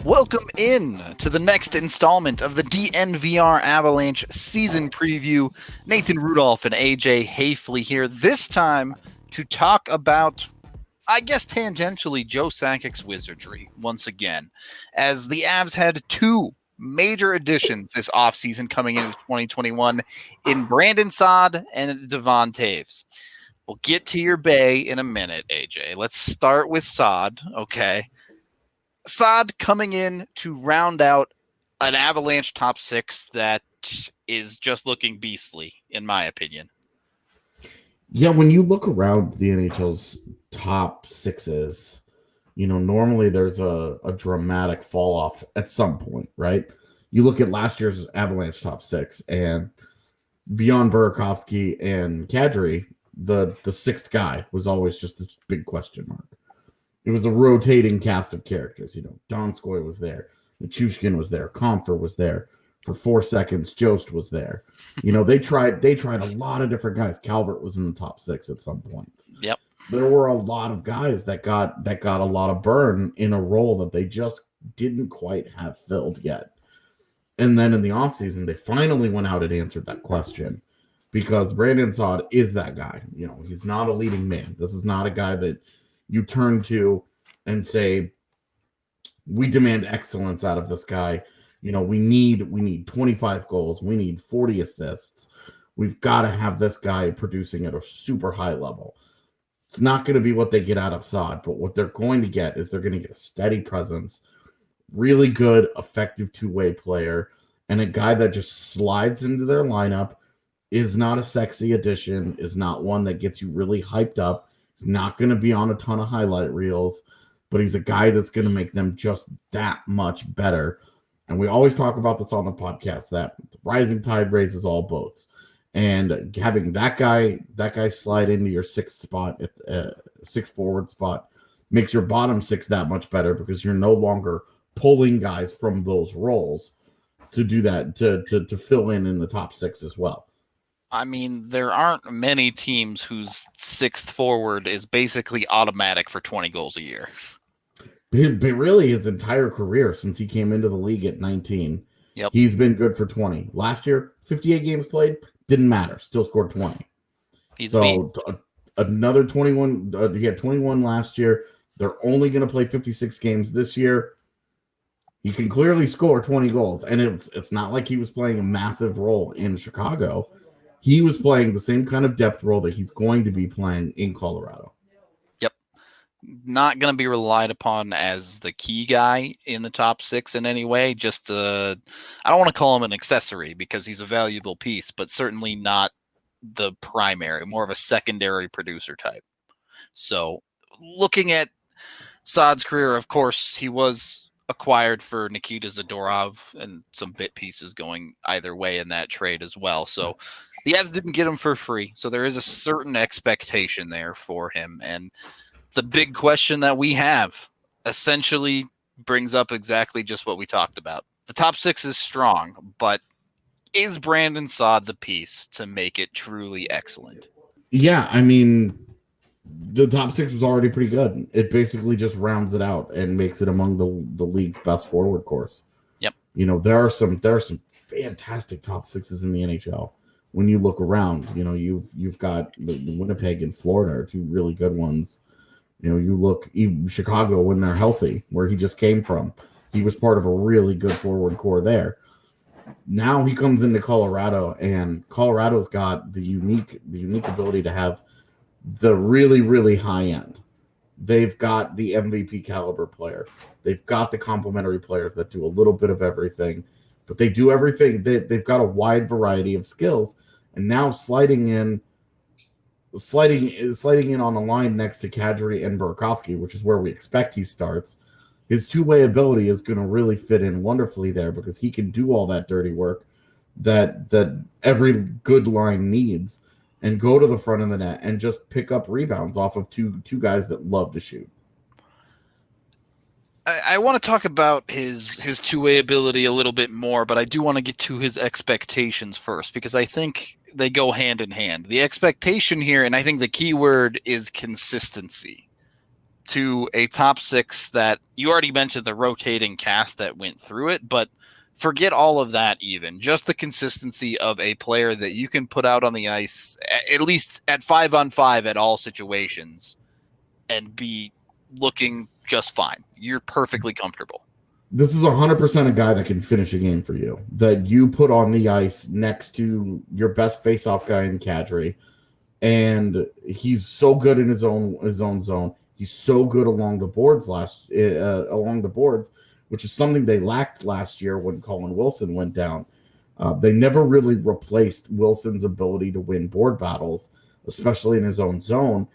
Welcome in to the next installment of the DNVR Avalanche Season Preview. Nathan Rudolph and AJ Hafley here, this time to talk about, I guess tangentially, Joe Sakic's wizardry once again, as the Avs had two major additions this offseason coming into 2021 in Brandon Saad and Devon Toews. We'll get to your bay in a minute, AJ. Let's start with Saad, okay? Saad coming in to round out an Avalanche top six that is just looking beastly, in my opinion. Yeah, when you look around the NHL's top sixes, normally there's a dramatic fall off at some point, right? You look at last year's Avalanche top six, and beyond Burakovsky and Kadri, the sixth guy was always just this big question mark. It was a rotating cast of characters. Donskoy was there. Nichushkin was there. Comfer was there. For 4 seconds, Jost was there. They tried a lot of different guys. Calvert was in the top six at some points. Yep. There were a lot of guys that got a lot of burn in a role that they just didn't quite have filled yet. And then in the offseason, they finally went out and answered that question, because Brandon Saad is that guy. He's not a leading man. This is not a guy that you turn to and say, we demand excellence out of this guy. We need 25 goals. We need 40 assists. We've got to have this guy producing at a super high level. It's not going to be what they get out of Saad, but what they're going to get is they're going to get a steady presence, really good, effective two-way player, and a guy that just slides into their lineup, is not a sexy addition, is not one that gets you really hyped up. He's not going to be on a ton of highlight reels, but he's a guy that's going to make them just that much better. And we always talk about this on the podcast, that the rising tide raises all boats. And having that guy slide into your sixth spot, sixth forward spot, makes your bottom six that much better, because you're no longer pulling guys from those roles to do that, to fill in the top six as well. I mean, there aren't many teams whose sixth forward is basically automatic for 20 goals a year. But really, his entire career since he came into the league at 19, yep, he's been good for 20. Last year, 58 games played, didn't matter, still scored 20. Another 21. He had 21 last year. They're only going to play 56 games this year. He can clearly score 20 goals, and it's not like he was playing a massive role in Chicago. He was playing the same kind of depth role that he's going to be playing in Colorado. Yep. Not going to be relied upon as the key guy in the top six in any way. Just I don't want to call him an accessory, because he's a valuable piece, but certainly not the primary, more of a secondary producer type. So looking at Saad's career, of course, he was acquired for Nikita Zadorov and some bit pieces going either way in that trade as well. So the Avs didn't get him for free, so there is a certain expectation there for him. And the big question that we have essentially brings up exactly just what we talked about. The top six is strong, but is Brandon Saad the piece to make it truly excellent? Yeah, I mean, the top six was already pretty good. It basically just rounds it out and makes it among the league's best forward course. Yep. There are some fantastic top sixes in the NHL. When you look around, you've got the Winnipeg and Florida are two really good ones. You look even Chicago when they're healthy, where he just came from. He was part of a really good forward core there. Now he comes into Colorado, and Colorado's got the unique ability to have the really, really high end. They've got the MVP caliber player. They've got the complementary players that do a little bit of everything, but they do everything. They've got a wide variety of skills, and now sliding in on the line next to Kadri and Burakovsky, which is where we expect he starts. His two-way ability is going to really fit in wonderfully there, because he can do all that dirty work that every good line needs, and go to the front of the net and just pick up rebounds off of two guys that love to shoot. I want to talk about his two-way ability a little bit more, but I do want to get to his expectations first, because I think they go hand in hand. The expectation here, and I think the key word is consistency. to a top six that you already mentioned the rotating cast that went through it, but forget all of that even. Just the consistency of a player that you can put out on the ice, at least at 5-on-5 at all situations, and be looking just fine. You're perfectly comfortable. This is 100% a guy that can finish a game for you, that you put on the ice next to your best faceoff guy in Kadri, and he's so good in his own zone. He's so good along the boards which is something they lacked last year when Colin Wilson went down. They never really replaced Wilson's ability to win board battles, especially in his own zone.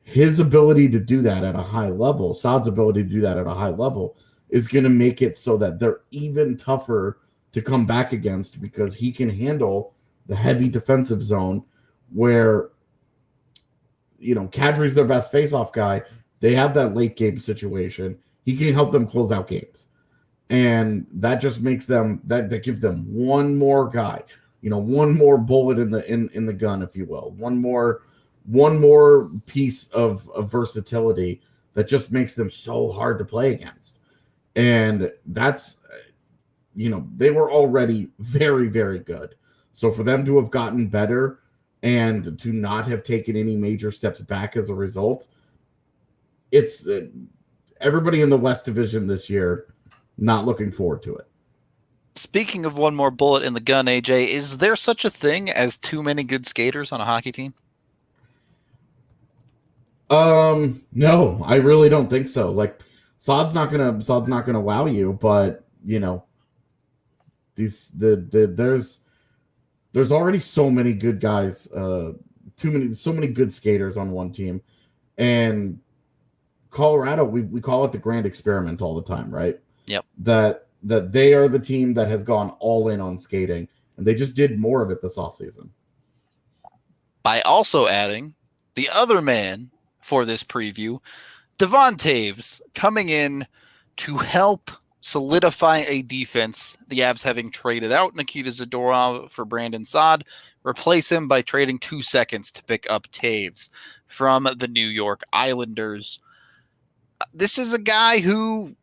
His ability to do that at a high level, Saad's ability to do that at a high level, is going to make it so that they're even tougher to come back against because he can handle the heavy defensive zone where, Kadri's their best faceoff guy. They have that late game situation. He can help them close out games. And that just makes them, that gives them one more guy, one more bullet in the gun, if you will. One more piece of versatility that just makes them so hard to play against. And that's, they were already very, very good. So for them to have gotten better and to not have taken any major steps back as a result, it's everybody in the West Division this year not looking forward to it. Speaking of one more bullet in the gun, AJ, is there such a thing as too many good skaters on a hockey team? No, I really don't think so. Like, Saad's not gonna wow you, but there's already so many good guys, so many good skaters on one team, and Colorado, we call it the grand experiment all the time, right? Yep. That they are the team that has gone all in on skating, and they just did more of it this offseason. By also adding the other man for this preview, Devon Toews, coming in to help solidify a defense. The Avs having traded out Nikita Zadorov for Brandon Saad, replace him by trading 2 seconds to pick up Toews from the New York Islanders. This is a guy who,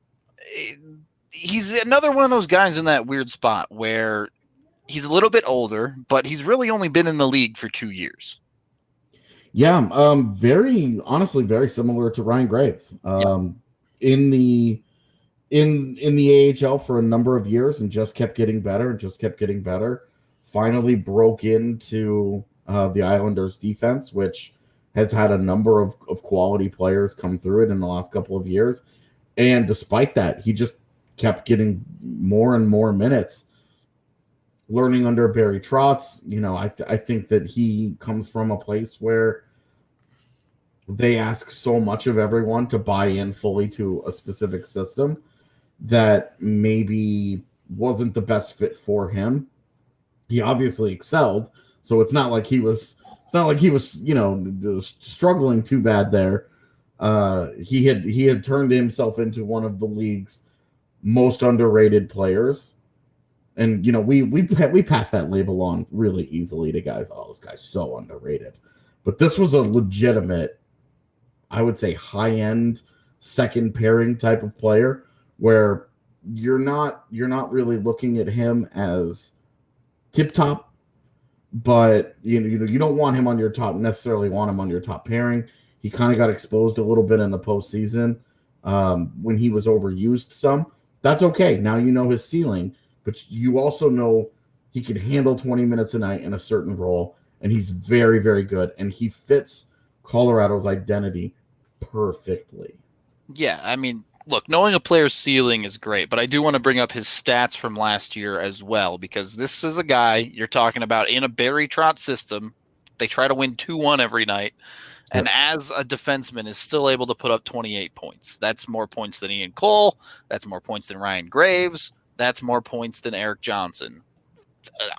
he's another one of those guys in that weird spot where he's a little bit older, but he's really only been in the league for 2 years. Yeah, honestly, very similar to Ryan Graves. In the AHL for a number of years and just kept getting better Finally broke into the Islanders defense, which has had a number of quality players come through it in the last couple of years. And despite that, he just kept getting more and more minutes. Learning under Barry Trotz, I think that he comes from a place where they ask so much of everyone to buy in fully to a specific system that maybe wasn't the best fit for him. He obviously excelled, so it's not like he was struggling too bad there. He had turned himself into one of the league's most underrated players. And, we pass that label on really easily to guys. Oh, this guy's so underrated. But this was a legitimate, I would say, high-end second pairing type of player where you're not really looking at him as tip-top, but you don't want him on your top, necessarily want him on your top pairing. He kind of got exposed a little bit in the postseason when he was overused some. That's okay. Now you know his ceiling. But you also know he can handle 20 minutes a night in a certain role, and he's very, very good. And he fits Colorado's identity perfectly. Yeah, I mean, look, knowing a player's ceiling is great, but I do want to bring up his stats from last year as well, because this is a guy you're talking about in a Barry Trotz system. They try to win 2-1 every night, and as a defenseman is still able to put up 28 points. That's more points than Ian Cole. That's more points than Ryan Graves. That's more points than Eric Johnson.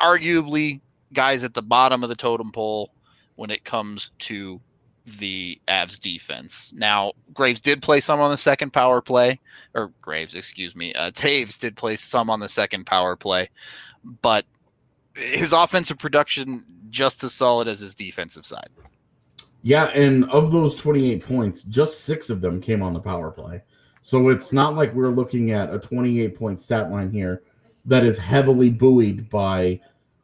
Arguably, guys at the bottom of the totem pole when it comes to the Avs defense. Now, Toews did play some on the second power play, Toews did play some on the second power play, but his offensive production just as solid as his defensive side. Yeah, and of those 28 points, just 6 of them came on the power play. So it's not like we're looking at a 28-point stat line here that is heavily buoyed by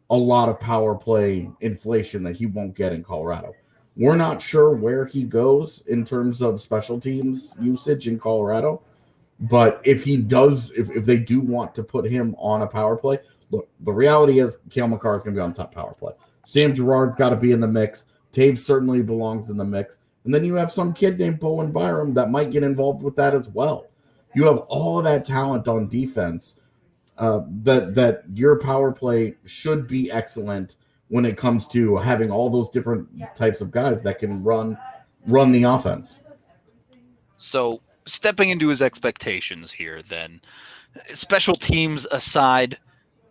a lot of power play inflation that he won't get in Colorado. We're not sure where he goes in terms of special teams usage in Colorado, but if he does, if they do want to put him on a power play, look, the reality is Cale Makar is going to be on top power play. Sam Girard's got to be in the mix. Taves certainly belongs in the mix. And then you have some kid named Bowen Byram that might get involved with that as well. You have all of that talent on defense that your power play should be excellent when it comes to having all those different types of guys that can run the offense. So stepping into his expectations here, then, special teams aside,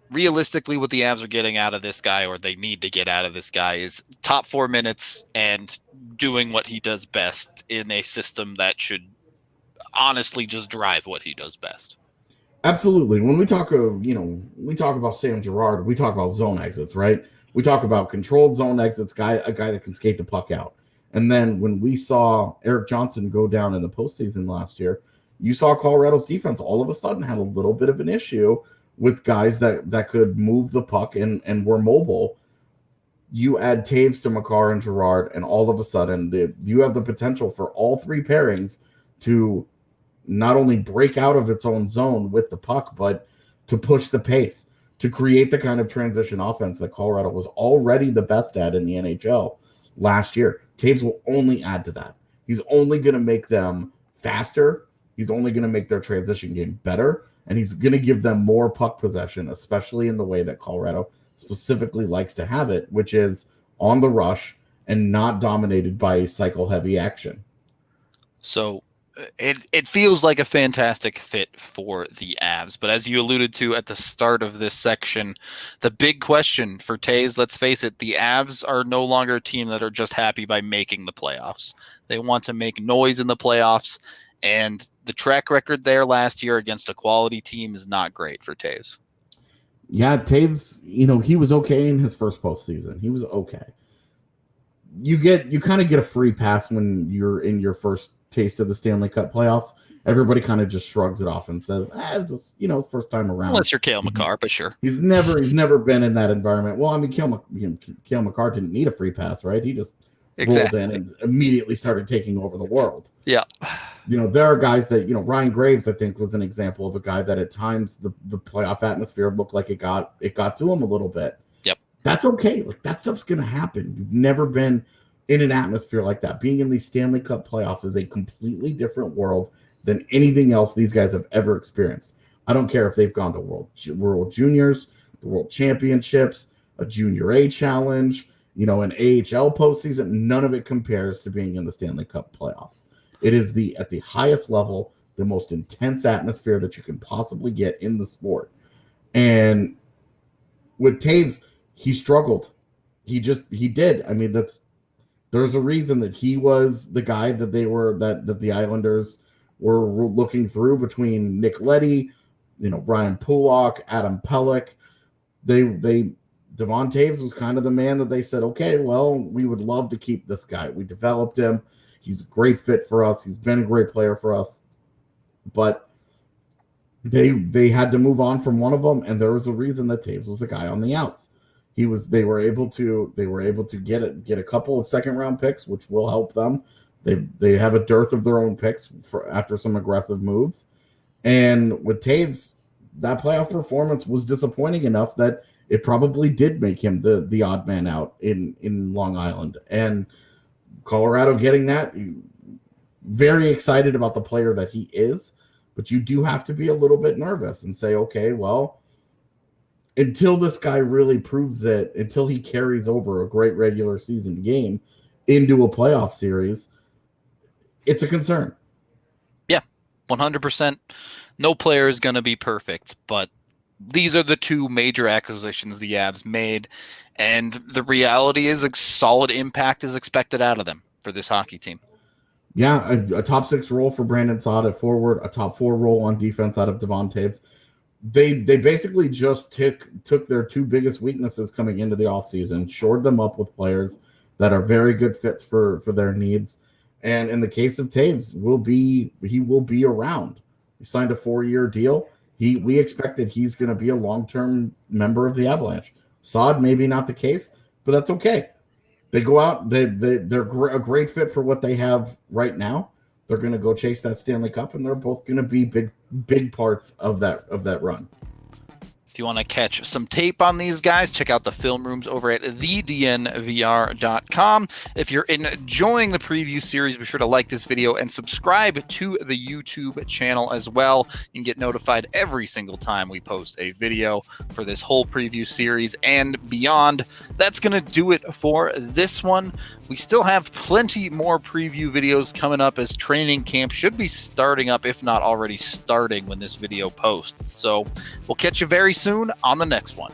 realistically what the Avs are getting out of this guy, or they need to get out of this guy, is top 4 minutes and doing what he does best in a system that should honestly just drive what he does best. Absolutely. When we talk, we talk about Sam Girard, we talk about zone exits, right? We talk about controlled zone exits, a guy that can skate the puck out. And then when we saw Eric Johnson go down in the postseason last year, you saw Colorado's defense all of a sudden had a little bit of an issue with guys that could move the puck and were mobile. You add Taves to Makar and Girard, and all of a sudden you have the potential for all 3 pairings to not only break out of its own zone with the puck, but to push the pace, to create the kind of transition offense that Colorado was already the best at in the NHL last year. Taves will only add to that. He's only going to make them faster. He's only going to make their transition game better, and he's going to give them more puck possession, especially in the way that Colorado specifically likes to have it, which is on the rush and not dominated by cycle-heavy action. So it feels like a fantastic fit for the Avs. But as you alluded to at the start of this section, the big question for Toews, let's face it, the Avs are no longer a team that are just happy by making the playoffs. They want to make noise in the playoffs, and the track record there last year against a quality team is not great for Toews. Yeah, Toews, he was okay in his first postseason. He was okay. You kind of get a free pass when you're in your first taste of the Stanley Cup playoffs. Everybody kind of just shrugs it off and says, it's just, his first time around. Unless you're Cale Makar, but sure. He's never been in that environment. Well, I mean, Cale Makar didn't need a free pass, right? He just rolled in and immediately started taking over the world. Yeah. There are guys that, Ryan Graves, I think, was an example of a guy that at times the playoff atmosphere looked like it got to him a little bit. Yep. That's okay. Like, that stuff's going to happen. You've never been in an atmosphere like that. Being in these Stanley Cup playoffs is a completely different world than anything else these guys have ever experienced. I don't care if they've gone to World Juniors, the World Championships, a Junior A challenge, an AHL postseason. None of it compares to being in the Stanley Cup playoffs. It is at the highest level, the most intense atmosphere that you can possibly get in the sport. with Toews, he struggled. He did. I mean, there's a reason that he was the guy that that the Islanders were looking through between Nick Leddy, Brian Pullock, Adam Pelech. Devon Toews was kind of the man that they said, okay, well, we would love to keep this guy. We developed him. He's a great fit for us. He's been a great player for us. But they had to move on from one of them, and there was a reason that Toews was the guy on the outs. They were able to get a couple of second round picks, which will help them. They have a dearth of their own picks after some aggressive moves. And with Toews, that playoff performance was disappointing enough that it probably did make him the odd man out in Long Island. And Colorado getting that, very excited about the player that he is, but you do have to be a little bit nervous and say, okay, well, until this guy really proves it, until he carries over a great regular season game into a playoff series, it's a concern. Yeah, 100%. No player is going to be perfect, but these are the two major acquisitions the Avs made, and the reality is a solid impact is expected out of them for this hockey team. Yeah, a top 6 role for Brandon Saad at forward, a top 4 role on defense out of Devon Toews. They basically just took their two biggest weaknesses coming into the offseason, shored them up with players that are very good fits for their needs. And in the case of Toews, he will be around. He signed a 4-year deal. We expect that he's going to be a long-term member of the Avalanche. Saad, maybe not the case, but that's okay. They go out. They're a great fit for what they have right now. They're going to go chase that Stanley Cup, and they're both going to be big parts of that run. If you want to catch some tape on these guys, check out the film rooms over at thednvr.com. If you're enjoying the preview series, be sure to like this video and subscribe to the YouTube channel as well. You can get notified every single time we post a video for this whole preview series and beyond. That's going to do it for this one. We still have plenty more preview videos coming up as training camp should be starting up, if not already starting when this video posts. So we'll catch you very soon on the next one.